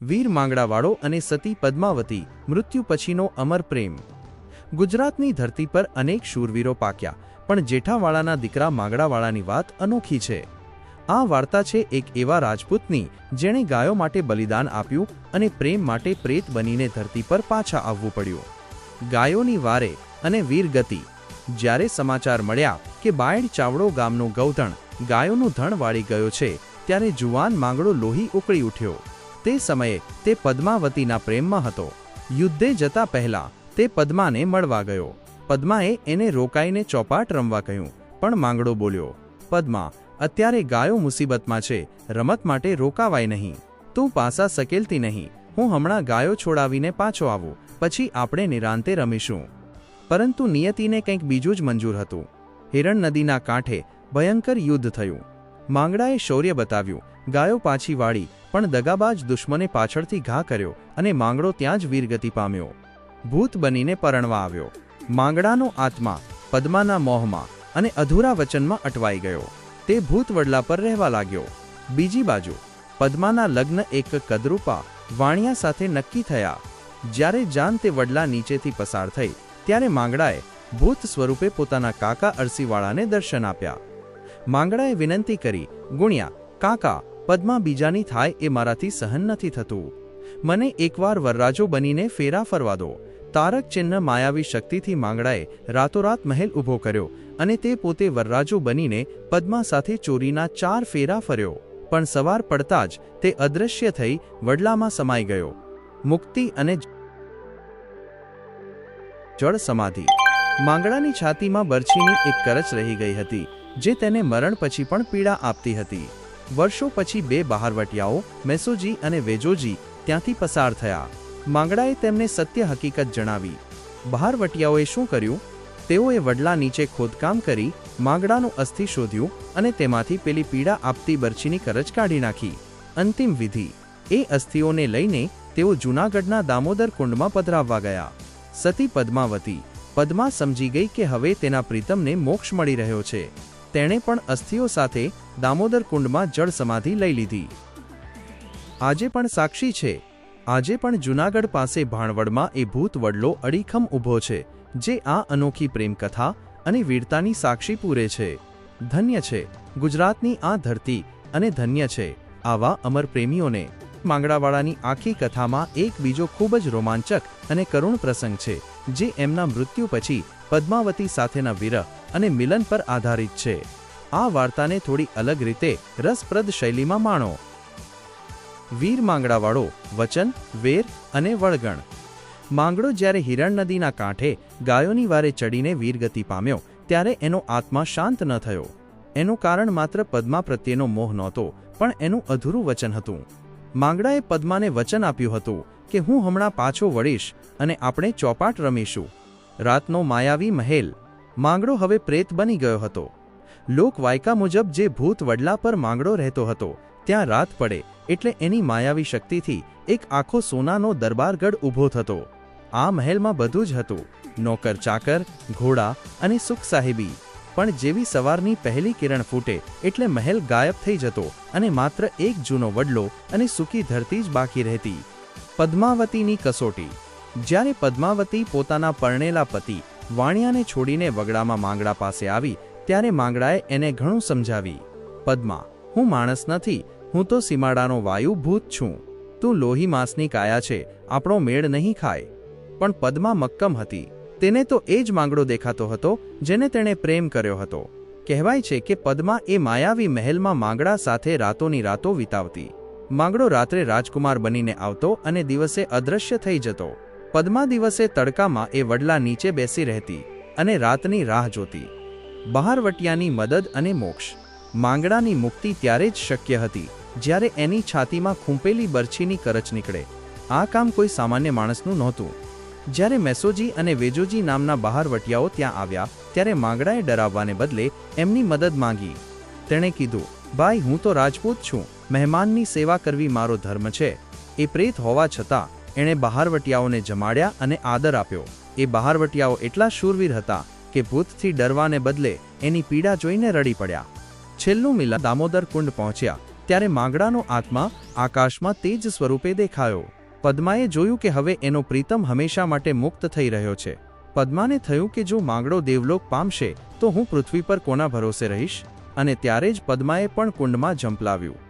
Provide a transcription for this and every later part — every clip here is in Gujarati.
વીર માંગડાવાળો અને સતી પદ્માવતી મૃત્યુ પછીનો અમર પ્રેમ। ગુજરાતની ધરતી પર અનેક શૂરવીરો પાક્યા, પણ જેઠાવાળાના દીકરા માંગડાવાળાની વાત અનોખી છે। આ વાર્તા છે એક એવા રાજપૂતની જેણે ગાયો માટે બલિદાન આપ્યું અને પ્રેમ માટે પ્રેત બનીને ધરતી પર પાછા આવવું પડ્યું। ગાયોની વારે અને વીરગતિ। જ્યારે સમાચાર મળ્યા કે બાયડ ચાવડો ગામનો ગૌધણ ગાયોનું ધણ વાળી ગયો છે, ત્યારે જુવાન માંગડો લોહી ઉકળી ઉઠ્યો। તે સમયે તે પદ્માવતીના પ્રેમમાં હતો। યુદ્ધે જતા પહેલા તે પદ્માને મળવા ગયો। પદ્માએ એને રોકાઈને ચોપાટ રમવા કહ્યું, પણ માંગડો બોલ્યો, પદ્મા, અત્યારે ગાયો મુસીબતમાં છે, રમત માટે રોકાવાય નહીં। તું પાસા સકેલતી નહીં, હું હમણાં ગાયો છોડાવીને પાછો આવું, પછી આપણે નિરાંતે રમીશું। પરંતુ નિયતિને કંઈક બીજું જ મંજૂર હતું। હિરણ નદીના કાંઠે ભયંકર યુદ્ધ થયું। માંગડાએ શૌર્ય બતાવ્યું, ગાયો પાછી વાળી, પણ દગાબાજ દુશ્મને પાછળથી ઘા કર્યો અને માંગડો ત્યાં જ વીરગતિ પામ્યો। ભૂત બનીને પરણવા આવ્યો। માંગડાનો આત્મા પદ્માના મોહમાં અને અધૂરા વચનમાં અટવાઈ ગયો। તે ભૂત વડલા પર રહેવા લાગ્યો। બીજી બાજુ પદ્માના લગ્ન એક કદરૂપા વાણિયા સાથે નક્કી થયા। જ્યારે જાન તે વડલા નીચેથી પસાર થઈ, ત્યારે માંગડાએ ભૂત સ્વરૂપે પોતાના કાકા અરસીવાળાને દર્શન આપ્યા। માંગડાએ વિનંતી કરી, ગુણ્યા કાકા, પદ્મા બીજાની થાય એ મારાથી સહન નથી થતું। મને એકવાર વરરાજો બનીને ફેરા ફરવા દો। તારક ચિહ્ન માયાવી શક્તિથી માંગડાએ રાતોરાત મહેલ ઊભો કર્યો અને તે પોતે વરરાજો બનીને પદ્મા સાથે ચોરીના 4 ફેરા ફર્યો, પણ સવાર પડતા જ તે અદૃશ્ય થઈ વડલામાં સમાઈ ગયો। મુક્તિ અને જળ સમાધિ। માંગડાની છાતીમાં બરછીની એક કરચ રહી ગઈ હતી, જે તેને મરણ પછી પણ પીડા આપતી હતી। વર્ષો પછી 2 બહારવટિયાઓ મેસોજી અને વેજોજી ત્યાંથી પસાર થયા। માંગડાએ તેમને સત્ય હકીકત જણાવી। બહારવટિયાઓએ શું કર્યું? તેઓએ વડલા નીચે ખોદકામ કરી માંગડાનું અસ્થિ શોધ્યું અને તેમાંથી પેલી પીડા આપતી બરછીની કરચ કાઢી નાખી। અંતિમ વિધિ, એ અસ્થિઓને લઈને તેઓ જૂનાગઢના દામોદર કુંડમાં પધરાવવા ગયા। સતી પદ્માવતી। પદ્મા સમજી ગઈ કે હવે તેના પ્રીતમને મોક્ષ મળી રહ્યો છે। તેણે પણ અસ્થિઓ સાથે દામોદર કુંડમાં જળ સમાધિ લઈ લીધી। આજે પણ સાક્ષી છે। આજે પણ જૂનાગઢ પાસે ભાણવડમાં એ ભૂત વડલો અડીખમ ઊભો છે, જે આ અનોખી પ્રેમકથા અને વીરતાની સાક્ષી પૂરે છે। ધન્ય છે ગુજરાતની આ ધરતી અને ધન્ય છે આવા અમર પ્રેમીઓને। માંગડાવાળાની આખી કથામાં એક બીજો ખૂબ જ રોમાંચક અને કરુણ પ્રસંગ છે, જે એમના મૃત્યુ પછી પદ્માવતી સાથેના વિરહ અને મિલન પર આધારિત છે। આ વાર્તાને થોડી અલગ રીતે રસપ્રદ શૈલીમાં માણો। વીર માંગડાવાળો વચન, વેર અને વળગણ। માંગડો જ્યારે હિરણ નદીના કાંઠે ગાયોની વારે ચડીને વીરગતિ પામ્યો, ત્યારે એનો આત્મા શાંત ન થયો। એનું કારણ માત્ર પદ્મા પ્રત્યેનો મોહ નહોતો, પણ એનું અધૂરું વચન હતું। માંગડાએ પદ્માને વચન આપ્યું હતું કે હું હમણાં પાછો વળીશ અને આપણે ચોપાટ રમીશું। રાતનો માયાવી મહેલ। માંગડો હવે પ્રેત બની ગયો હતો। લોકવાયકા મુજબ જે ભૂત વડલા પર માંગડો રહેતો હતો, ત્યાં રાત પડે એટલે એની માયાવી શક્તિથી એક આખો સોનાનો દરબારગઢ ઊભો થતો। આ મહેલમાં બધું જ હતું, નોકર ચાકર, ઘોડા અને સુખ સાહેબી। પણ જેવી સવારની પહેલી કિરણ ફૂટે એટલે મહેલ ગાયબ થઈ જતો અને માત્ર એક જૂનો વડલો અને સૂકી ધરતી જ બાકી રહેતી। પદ્માવતીની કસોટી। જ્યારે પદ્માવતી પોતાના પરણેલા પતિ વાણિયાને છોડીને વગડામાં માંગડા પાસે આવી, ત્યારે માંગડાએ એને ઘણું સમજાવી। પદ્મા, હું માણસ નથી, હું તો સીમાડાનો વાયુ ભૂત છું। તું લોહી માંસની કાયા છે, આપણો મેળ નહીં ખાય। પણ પદ્મા મક્કમ હતી। તેને તો એ જ માંગડો દેખાતો હતો જેને તેણે પ્રેમ કર્યો હતો। કહેવાય છે કે પદ્મા એ માયાવી મહેલમાં માંગડા સાથે રાતોની રાતો વિતાવતી। માંગડો રાત્રે રાજકુમાર બનીને આવતો અને દિવસે અદૃશ્ય થઈ જતો। પદ્મા દિવસે તડકામાં એ વડલા નીચે બેસી રહેતી અને રાતની રાહ જોતી। બહારવટિયાની મદદ અને મોક્ષ। માંગડાની મુક્તિ ત્યારે જ શક્ય હતી જ્યારે એની છાતીમાં ખૂંપેલી બરછીની કરચ નીકળે। આ કામ કોઈ સામાન્ય માણસનું નહોતું। જ્યારે મેસોજી અને વેજોજી નામના બહારવટિયાઓ ત્યાં આવ્યા, ત્યારે માંગડાએ ડરાવવાને બદલે એમની મદદ માંગી। તેણે કીધું, ભાઈ, હું તો રાજપૂત છું, મહેમાનની સેવા કરવી મારો ધર્મ છે। એ પ્રેત હોવા છતાં એણે બહારવટિયાઓને જમાડ્યા અને આદર આપ્યો। એ બહારવટિયાઓ એટલા શૂરવીર હતા કે ભૂતથી ડરવાને બદલે એની પીડા જોઈને રડી પડ્યા। છેલ્લું મિલન દામોદર કુંડ પહોંચ્યા ત્યારે માંગડાનો આત્મા આકાશમાં તેજ સ્વરૂપે દેખાયો. પદ્માએ જોયું કે હવે એનો પ્રીતમ હંમેશા માટે મુક્ત થઈ રહ્યો છે. પદ્માને થયું કે જો માંગડો દેવલોક પામશે તો હું પૃથ્વી પર કોના ભરોસે રહીશ? અને ત્યારે જ પદ્માએ પણ કુંડમાં ઝંપલાવ્યું.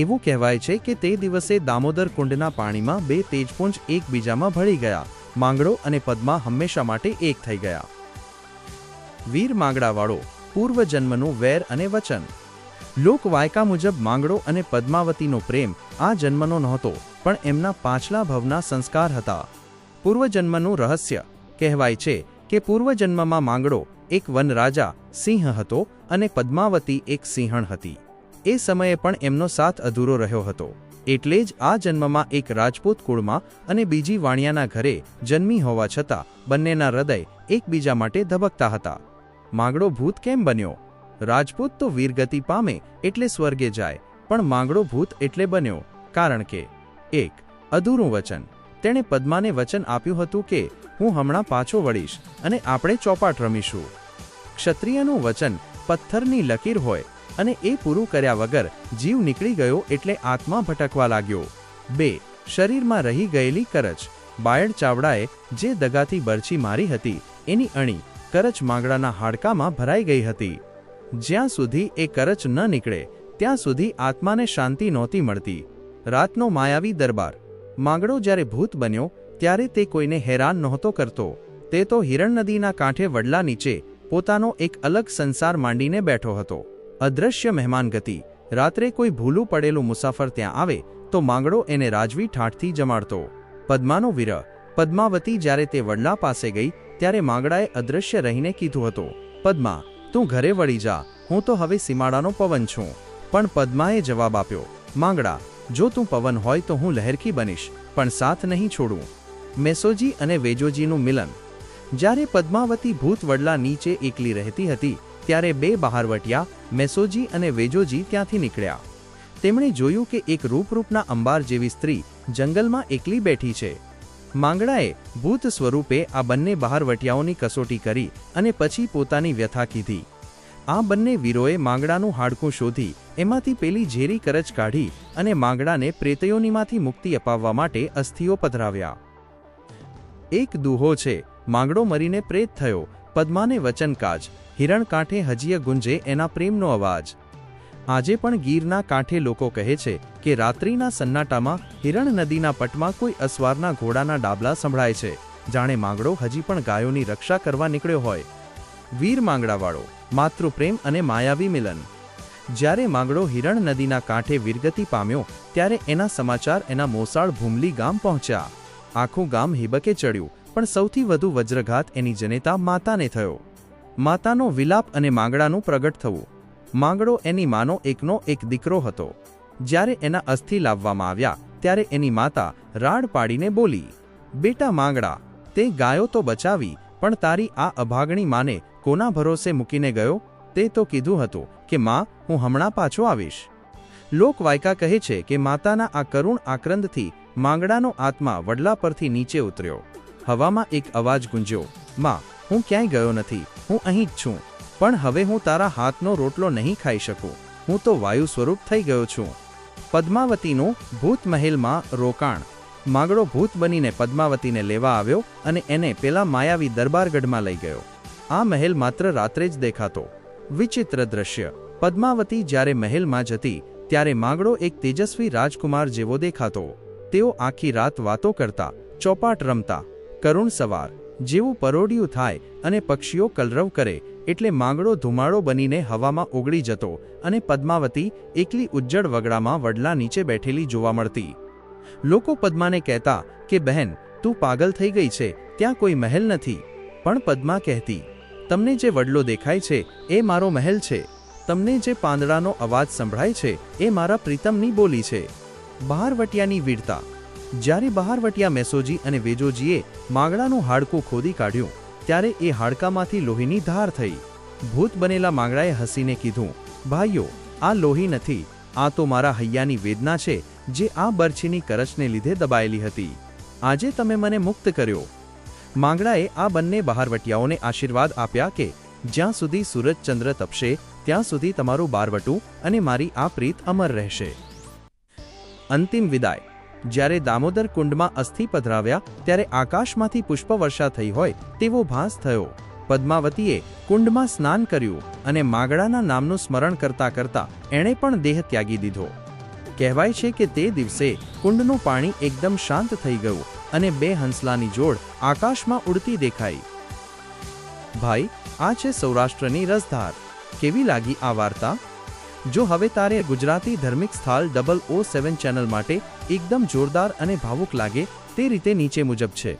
એવું કહેવાય છે કે તે દિવસે દામોદર કુંડના પાણીમાં બે તેજપુંજ એકબીજામાં ભળી ગયા. માંગડો અને પદ્મા હંમેશા માટે એક થઈ ગયા. વીર માંગડાવાળો પૂર્વજન્મનું વેર અને વચન. લોકવાયકા મુજબ માંગડો અને પદ્માવતીનો પ્રેમ આ જન્મનો નહોતો, પણ એમના પાછલા ભવના સંસ્કાર હતા. પૂર્વજન્મનું રહસ્ય. કહેવાય છે કે પૂર્વજન્મમાં માંગડો એક વનરાજા સિંહ હતો અને પદ્માવતી એક સિંહણ હતી. એ સમયે પણ એમનો સાથ અધૂરો રહ્યો હતો. એટલે જ આ જન્મમાં એક રાજપૂત કુળમાં અને બીજી વાણિયાના ઘરે જન્મી હોવા છતાં બંનેના હૃદય એકબીજા માટે ધબકતા હતા. માંગડો ભૂત કેમ બન્યો? રાજપૂત તો વીરગતિ પામે એટલે સ્વર્ગે જાય, પણ માંગડો ભૂત એટલે બન્યો કારણ કે 1. અધૂરું વચન. તેણે પદ્માને વચન આપ્યું હતું કે હું હમણાં પાછો વળીશ અને આપણે ચોપાટ રમીશું. ક્ષત્રિયનું વચન પથ્થરની લકીર હોય અને એ પૂરું કર્યા વગર જીવ નીકળી ગયો એટલે આત્મા ભટકવા લાગ્યો. 2. શરીરમાં રહી ગયેલી કરચ. બાયડ ચાવડાએ જે દગાથી બરછી મારી હતી એની અણી કરચ માંગડાના હાડકામાં ભરાઈ ગઈ હતી. જ્યાં સુધી એ કરચ ન નીકળે ત્યાં સુધી આત્માને શાંતિ નહોતી મળતી. રાતનો માયાવી દરબાર. માંગડો જ્યારે ભૂત બન્યો ત્યારે તે કોઈને હેરાન નહોતો કરતો. તે તો હિરણ નદીના કાંઠે વડલા નીચે પોતાનો એક અલગ સંસાર માંડીને બેઠો હતો. અદ્રશ્ય મહેમાન ગતિ. રાત્રે કોઈ ભૂલું પડેલું મુસાફર ત્યાં આવે તો માંગડો એને રાજવી ઠાઠથી જમાડતો. પદ્માનો વિરહ. પદ્માવતી જ્યારે તે વડલા પાસે ગઈ ત્યારે માંગડાએ અદ્રશ્ય રહીને કીધું હતું, પદ્મા, તું ઘરે વળી જા, હું તો હવે સીમાડાનો પવન છું. પણ પદ્માએ જવાબ આપ્યો, માંગડા, જો તું પવન હોય તો હું લહેરખી બનીશ, પણ સાથ નહીં છોડું. મેસોજી અને વેજોજીનું મિલન. જ્યારે પદ્માવતી ભૂત વડલા નીચે એકલી રહેતી હતી ત્યારે બે બહારવટિયા મેસોજી અને વેજોજી ત્યાંથી નીકળ્યા. તેમણે જોયું કે એક રૂપરૂપના અંબાર જેવી સ્ત્રી જંગલમાં એકલી બેઠી છે. માંગડાએ ભૂત સ્વરૂપે આ બંને બહારવટિયાઓની કસોટી કરી અને પછી પોતાની વ્યથા કીધી. આ બંને વીરોએ માંગડાનું હાડકું શોધી એમાંથી પેલી ઝેરી કરચ કાઢી અને માંગડાને પ્રેતયોનીમાંથી મુક્તિ અપાવવા માટે અસ્થિઓ પધરાવ્યા. એક દુહો છે. માંગડો મરીને પ્રેત થયો. પદ્માને વચન કાજ. હિરણ કાંઠે હજીય ગુંજે એના પ્રેમનો અવાજ. આજે પણ ગીરના કાંઠે લોકો કહે છે કે રાત્રિના સન્નાટામાં હિરણ નદીના પટમાં કોઈ અસવારના ઘોડાના ડાબલા સંભળાય છે, જાણે માંગડો હજી પણ ગાયોની રક્ષા કરવા નીકળ્યો હોય. વીર માંગડાવાળો. માતૃપ્રેમ અને માયાવી મિલન. જ્યારે માંગડો હિરણ નદીના કાંઠે વીરગતિ પામ્યો ત્યારે એના સમાચાર એના મોસાળ ભૂમલી ગામ પહોંચ્યા. આખું ગામ હિબકે ચડ્યું, પણ સૌથી વધુ વજ્રઘાત એની જનેતા માતાને થયો. માતાનો વિલાપ અને માંગડાનું પ્રગટ થવું. માંગડો એની માનો એકનો એક દીકરો હતો. જ્યારે એના અસ્થિ લાવવામાં આવ્યા ત્યારે એની માતા રાડ પાડીને બોલી, બેટા માંગડા, તે ગાયો તો બચાવી, પણ તારી આ અભાગણી માને કોના ભરોસે મૂકીને ગયો? તે તો કીધું હતું કે માં, હું હમણાં પાછો આવીશ. લોકવાયકા કહે છે કે માતાના આ કરુણ આક્રંદથી માંગડાનો આત્મા વડલા પરથી નીચે ઉતર્યો. હવામાં એક અવાજ ગુંજ્યો, માં, હું ક્યાંય ગયો નથી, હું અહીં જ છું. પણ હવે હું તારા હાથનો રોટલો નહીં ખાઈ શકું. હું તો વાયુ સ્વરૂપ થઈ ગયો છું. પદ્માવતીનું ભૂત મહેલમાં રોકાણ. માંગડો ભૂત બનીને પદ્માવતીને લેવા આવ્યો અને એને પેલા માયાવી દરબારગઢમાં લઈ ગયો. આ મહેલ માત્ર રાત્રે જ દેખાતો. વિચિત્ર દ્રશ્ય. પદ્માવતી જ્યારે મહેલમાં જતી ત્યારે માંગડો એક તેજસ્વી રાજકુમાર જેવો દેખાતો. તેઓ આખી રાત વાતો કરતા, ચોપાટ રમતા. કરુણ સવાર જેવું પરોડિયું થાય અને પક્ષીઓ કલરવ કરે એટલે માંગડો ધુમાડો બનીને હવામાં ઓગળી જતો અને પદ્માવતી એકલી ઉજ્જડ વગડામાં વડલા નીચે બેઠેલી જોવા મળતી. લોકો પદ્માને કહેતા કે બહેન, તું પાગલ થઈ ગઈ છે, ત્યાં કોઈ મહેલ નથી. પણ પદ્મા કહેતી, તમને જે વડલો દેખાય છે એ મારો મહેલ છે. તમને જે પાંદડાનો અવાજ સંભળાય છે એ મારા પ્રીતમની બોલી છે. બહારવટિયાની વીરતા. જ્યારે બહારવટિયા મેસોજી અને વેજોજીએ માંગડાનું હાડકું ખોદી કાઢ્યું ત્યારે એ હાડકામાંથી લોહીની ધાર થઈ. ભૂત બનેલા માંગડાએ હસીને કીધું, ભાઈઓ, આ લોહી નથી, આ તો મારા હૈયાની વેદના છે જે આ બરછીની કરચને લીધે દબાયેલી હતી. આજે તમે મને મુક્ત કર્યો. માંગડાએ આ બંને બહારવટિયાઓને આશીર્વાદ આપ્યા કે જ્યાં સુધી સૂરજચંદ્ર તપશે ત્યાં સુધી તમારું બારવટું અને મારી આ પ્રીત અમર રહેશે. અંતિમ વિદાય. જ્યારે દામોદર કુંડમાં અસ્થિ પધરાવ્યા ત્યારે આકાશમાંથી પુષ્પવર્ષા થઈ હોય તેવો ભાસ થયો. પદ્માવતીએ કુંડમાં સ્નાન કર્યું અને માગડાના નામનું સ્મરણ કરતા કરતા એણે પણ દેહ ત્યાગી દીધો. કહેવાય છે કે તે દિવસે કુંડનું પાણી એકદમ શાંત થઈ ગયું અને બે હંસલાની જોડ આકાશમાં ઉડતી દેખાઈ. ભાઈ, આ છે સૌરાષ્ટ્રની રસધાર. કેવી લાગી આ વાર્તા? જો હવે તારે ગુજરાતી ધાર્મિક સ્થળ 007 ચેનલ માટે એકદમ જોરદાર અને ભાવુક લાગે તે રીતે નીચે મુજબ છે.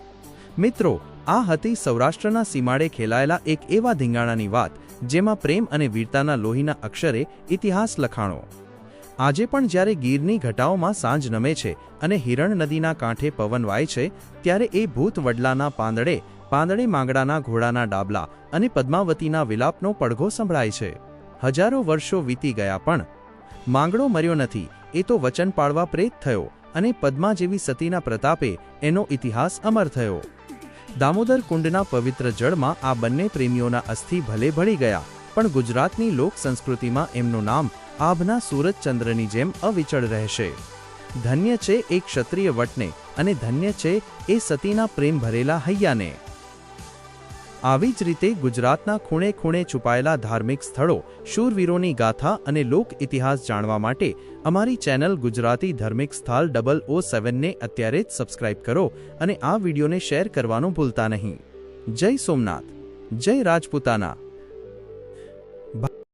મિત્રો, આ હતી સૌરાષ્ટ્રના સીમાડે ખેલાયેલા એક એવા ધીંગાણાની વાત જેમાં પ્રેમ અને વીરતાના લોહીના અક્ષરે ઇતિહાસ લખાણો. આજે પણ જ્યારે ગીરની ઘટાઓમાં સાંજ નમે છે અને હિરણ નદીના કાંઠે પવન વાય છે ત્યારે એ ભૂત વડલાના પાંદડે માંગડાના ઘોડાના ડાબલા અને પદ્માવતીના વિલાપનો પડઘો સંભળાય છે. હજારો વર્ષો વીતી ગયા પણ માંગડો મર્યો નથી. એ તો વચન પાળવા પ્રેત થયો અને પદ્મા જેવી સતીના પ્રતાપે એનો ઇતિહાસ અમર થયો. દામોદર કુંડના પવિત્ર જળમાં આ બંને પ્રેમીઓના અસ્થિ ભલે ભળી ગયા પણ ગુજરાતની લોક સંસ્કૃતિમાં એમનું નામ આભના સૂરજચંદ્રની જેમ અવિચળ રહેશે. ધન્ય છે એ ક્ષત્રિય વટને અને ધન્ય છે એ સતીના પ્રેમ ભરેલા હૈયાને. આવી જ રીતે ગુજરાતના ખૂણે ખૂણે છુપાયેલા ધાર્મિક સ્થળો, શૂરવીરોની ગાથા અને લોક ઇતિહાસ જાણવા માટે અમારી ચેનલ ગુજરાતી ધાર્મિક સ્થળ 007 ને અત્યારે જ સબસ્ક્રાઇબ કરો અને આ વિડીયોને શેર કરવાનું ભૂલતા નહીં. જય સોમનાથ, જય રાજપૂતાના.